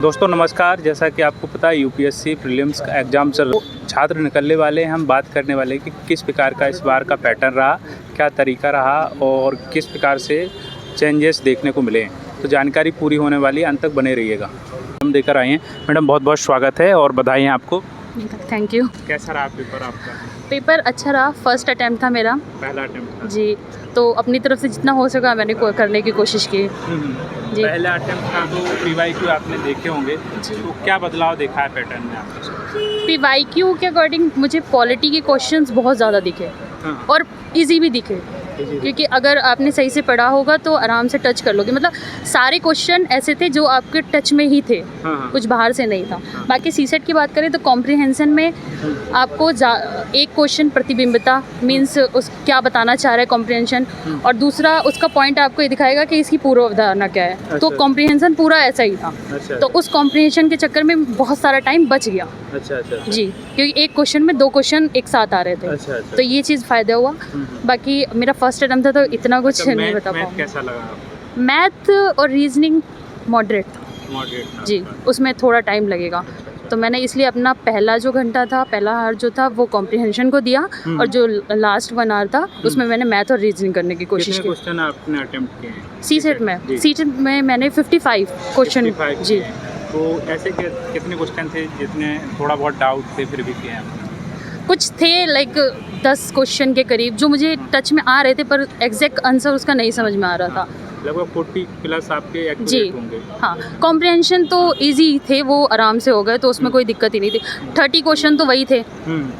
दोस्तों नमस्कार। जैसा कि आपको पता है यूपीएससी प्रीलिम्स का एग्ज़ाम चल छात्र निकलने वाले हैं। हम बात करने वाले हैं कि किस प्रकार का इस बार का पैटर्न रहा, क्या तरीका रहा और किस प्रकार से चेंजेस देखने को मिले। तो जानकारी पूरी होने वाली है, अंत तक बने रहिएगा। हम देकर आए हैं। मैडम बहुत बहुत स्वागत है और बधाई हैं आपको। Thank you. कैसा रहा पेपर आपका? पेपर अच्छा रहा। फर्स्ट अटैम्प्ट था मेरा। पहला अटैम्प्ट था जी, तो अपनी तरफ से जितना हो सका मैंने करने की कोशिश की। जी। पहला अटैम्प्ट था तो पीवाईक्यू आपने देखे होंगे, तो क्या बदलाव देखा है पैटर्न में आपने? पीवाईक्यू के अकॉर्डिंग मुझे पॉलिटी के क्वेश्चंस बहुत ज़्यादा दिखे और इजी भी दिखे, क्योंकि अगर आपने सही से पढ़ा होगा तो आराम से टच कर लोगे। मतलब सारे क्वेश्चन ऐसे थे जो आपके टच में ही थे, कुछ बाहर से नहीं था। बाकी सीसेट की बात करें तो कॉम्प्रिहेंशन में आपको एक क्वेश्चन प्रतिबिंबिता मीन्स उस क्या बताना चाह रहा है कॉम्प्रिहेंशन, और दूसरा उसका पॉइंट आपको ये दिखाएगा कि इसकी पूर्व अवधारणा क्या है। तो कॉम्प्रिहेंशन पूरा ऐसा ही था। तो उस कॉम्प्रिहेंशन के चक्कर में बहुत सारा टाइम बच गया। जी, क्योंकि एक क्वेश्चन में दो क्वेश्चन एक साथ आ रहे थे। तो ये चीज़ फ़ायदा हुआ। बाकी मेरा फर्स्ट अटैम्प्ट था तो इतना कुछ नहीं बता पाऊँ। कैसा लगा आपको? मैथ और रीजनिंग मॉडरेट था। जी, उसमें थोड़ा टाइम लगेगा। तो मैंने इसलिए अपना पहला जो घंटा था, पहला हार जो था वो कॉम्प्रिहेंशन को दिया, और जो लास्ट 1 आवर था उसमें मैंने मैथ और रीजनिंग करने की कोशिश की। कितने क्वेश्चन आपने अटेम्प्ट किए हैं? सीसेट में मैंने 55 क्वेश्चन। जी। तो ऐसे कितने क्वेश्चन थे जितने थोड़ा बहुत डाउट थे फिर भी किए आपने? कुछ थे लाइक 10 क्वेश्चन के करीब जो मुझे टच में आ रहे थे, पर एग्जैक्ट आंसर उसका नहीं समझ में आ रहा था। लगभग 40 प्लस आपके एक्यूरेट होंगे। हाँ, कॉम्प्रिहेंशन तो इजी थे, वो आराम से हो गए, तो उसमें कोई दिक्कत ही नहीं थी। 30 क्वेश्चन तो वही थे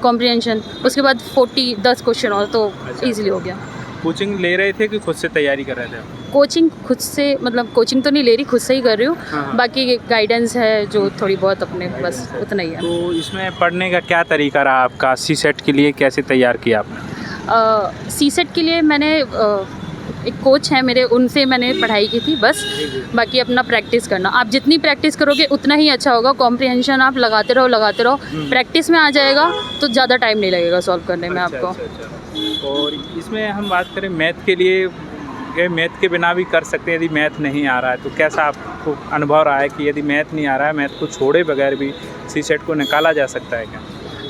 कॉम्प्रिहेंशन, उसके बाद 10 क्वेश्चन और तो इजीली हो गया। कोचिंग ले रहे थे कि खुद से तैयारी कर रहे थे? कोचिंग खुद से, मतलब कोचिंग तो नहीं ले रही, खुद से ही कर रही हूँ। बाकी गाइडेंस है जो थोड़ी बहुत अपने, बस उतना ही है। तो इसमें पढ़ने का क्या तरीका रहा आपका? सीसेट के लिए कैसे तैयार किया आपने? सीसेट के लिए मैंने एक कोच है मेरे, उनसे मैंने पढ़ाई की थी बस। बाकी अपना प्रैक्टिस करना, आप जितनी प्रैक्टिस करोगे उतना ही अच्छा होगा। कॉम्प्रिहेंशन आप लगाते रहो, प्रैक्टिस में आ जाएगा तो ज़्यादा टाइम नहीं लगेगा सॉल्व करने में आपको। और इसमें हम बात करें मैथ के लिए, मैथ के बिना भी कर सकते हैं यदि मैथ नहीं आ रहा है, तो कैसा आपको अनुभव रहा है कि यदि मैथ नहीं आ रहा है, मैथ को छोड़े बगैर भी सीसेट को निकाला जा सकता है क्या?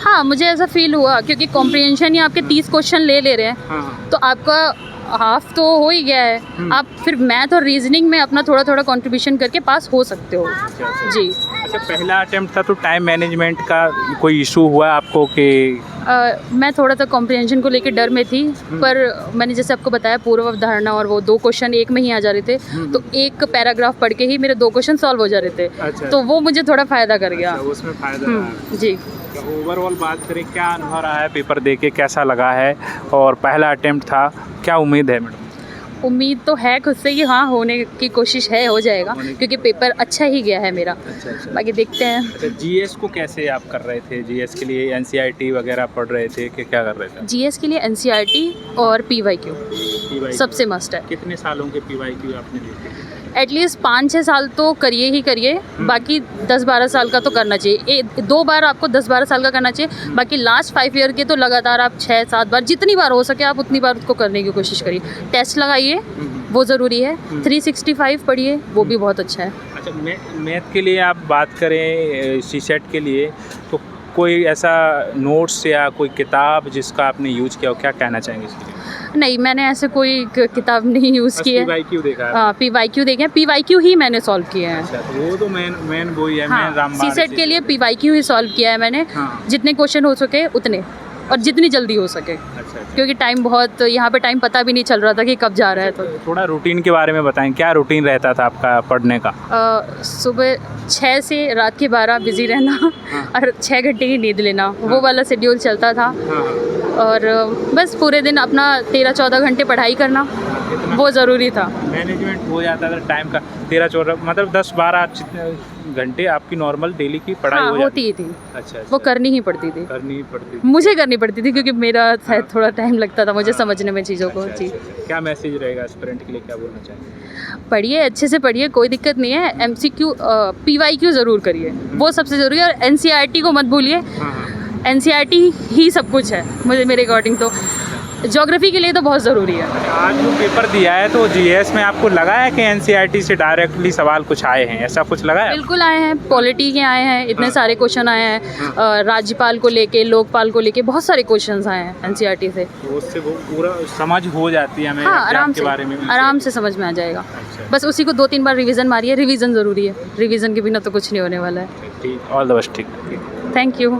हाँ, मुझे ऐसा फील हुआ, क्योंकि कॉम्प्रिहेंशन ही आपके 30 क्वेश्चन ले रहे हैं। तो आपका हाफ तो हो ही गया है। आप फिर मैथ और रीजनिंग में अपना थोड़ा थोड़ा कंट्रीब्यूशन करके पास हो सकते हो। जी। अच्छा, पहला अटेम्प्ट था तो टाइम मैनेजमेंट का कोई इशू हुआ आपको कि? मैं थोड़ा सा कॉम्प्रिहेंशन को लेकर डर में थी, पर मैंने जैसे आपको बताया पूर्व अवधारणा और वो 2 क्वेश्चन एक में ही आ जा रहे थे, तो एक पैराग्राफ पढ़ के ही मेरे 2 क्वेश्चन सॉल्व हो जा रहे थे। तो वो मुझे थोड़ा फ़ायदा कर गया। उसमें फ़ायदा। जी। तो ओवरऑल बात करें, क्या अनुभव रहा है पेपर दे के, कैसा लगा है? और पहला अटेम्प्ट था, क्या उम्मीद है मैडम? उम्मीद तो है खुद से कि हाँ होने की कोशिश है, हो जाएगा, क्योंकि पेपर अच्छा ही गया है मेरा। अच्छा। बाकी देखते हैं। अच्छा, जीएस को कैसे आप कर रहे थे? जीएस के लिए एनसीईआरटी वगैरह पढ़ रहे थे कि क्या कर रहे थे? जीएस के लिए एनसीईआरटी और पीवाईक्यू सबसे मस्ट है। कितने सालों के पीवाईक्यू आपने देखे? एटलीस्ट 5-6 साल तो करिए ही करिए। बाकी 10-12 साल का तो करना चाहिए। 2 बार आपको 10-12 साल का करना चाहिए। बाकी लास्ट 5 ईयर के तो लगातार आप 6-7 बार, जितनी बार हो सके आप उतनी बार उसको करने की कोशिश करिए। टेस्ट लगाइए, वो ज़रूरी है। 365 पढ़िए, वो भी बहुत अच्छा है। अच्छा, मैथ के लिए आप बात करें सीसेट के लिए, तो कोई ऐसा नोट्स या कोई किताब जिसका आपने यूज़ किया हो, क्या कहना चाहेंगे इसके लिए? नहीं, मैंने ऐसे कोई किताब नहीं यूज़ की है। पीवाईक्यू देखा है? हाँ, पीवाईक्यू देखे हैं। पीवाईक्यू ही मैंने सॉल्व किए हैं। अच्छा, तो वो तो मेन वही है। हाँ, सीसेट के लिए पीवाईक्यू ही सॉल्व किया है मैंने। जितने क्वेश्चन हो सके उतने, और जितनी जल्दी हो सके। अच्छा। क्योंकि टाइम बहुत, यहाँ पे टाइम पता भी नहीं चल रहा था कि कब जा रहा है। तो थोड़ा रूटीन के बारे में बताएं, क्या रूटीन रहता था आपका पढ़ने का? सुबह 6 से रात के 12 बिजी रहना और 6 घंटे की नींद लेना, वो वाला शेड्यूल चलता था। और बस पूरे दिन अपना 13-14 घंटे पढ़ाई करना, वो ज़रूरी था। मैनेजमेंट हो जाता था टाइम का। 13-14 मतलब 10-12 घंटे आपकी नॉर्मल डेली की पढ़ाई हो होती ही थी। अच्छा। वो करनी ही पड़ती थी। मुझे करनी पड़ती थी, क्योंकि मेरा शायद थोड़ा टाइम लगता था मुझे समझने में चीज़ों को। जी। क्या मैसेज रहेगा एस्पिरेंट के लिए, क्या बोलना चाहिए? पढ़िए, अच्छे से पढ़िए, कोई दिक्कत नहीं है। एमसीक्यू, पीवाईक्यू ज़रूर करिए, वो सबसे ज़रूरी है। और एनसीईआरटी को मत भूलिए। एनसीईआरटी ही सब कुछ है मुझे, मेरे अकॉर्डिंग तो। ज्योग्राफी के लिए तो बहुत ज़रूरी है। आज जो पेपर दिया है तो जीएस में आपको लगा है कि एनसीईआरटी से डायरेक्टली सवाल कुछ आए हैं, ऐसा कुछ लगा है? बिल्कुल आए हैं, पॉलिटी के आए हैं, इतने सारे क्वेश्चन आए हैं, राज्यपाल को लेके, लोकपाल को लेके बहुत सारे क्वेश्चंस आए हैं एनसीईआरटी से। तो उससे वो पूरा समझ हो जाती है हमें हाँ, एग्जाम आराम के से बारे में? आराम से समझ में आ जाएगा। अच्छा। बस उसी को 2-3 बार रिवीजन मारिए, रिवीजन ज़रूरी है, रिवीजन के बिना तो कुछ नहीं होने वाला है। ठीक, ऑल द बेस्ट। ठीक। Thank you.